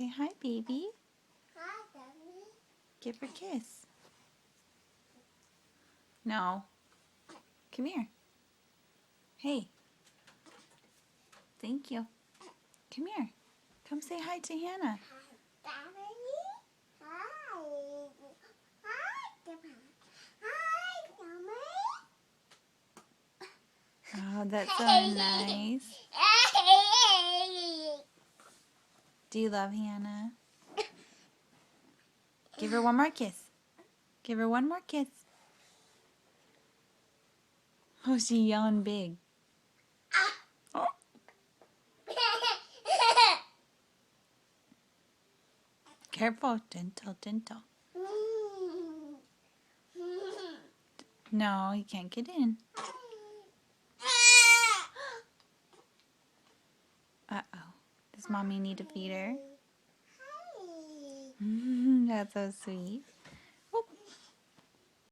Say hi, baby. Hi, Daddy. Give her a kiss. No. Come here. Hey. Thank you. Come here. Come say hi to Hannah. Hi, Daddy. Hi. Hi, Daddy. Hi, Mommy. Oh, that's so nice. Do you love Hannah? Give her one more kiss. Give her one more kiss. Oh, she's yelling big. Oh. Careful. Gentle, gentle. No, you can't get in. Uh-oh. Does Mommy need to feed her? That's so sweet.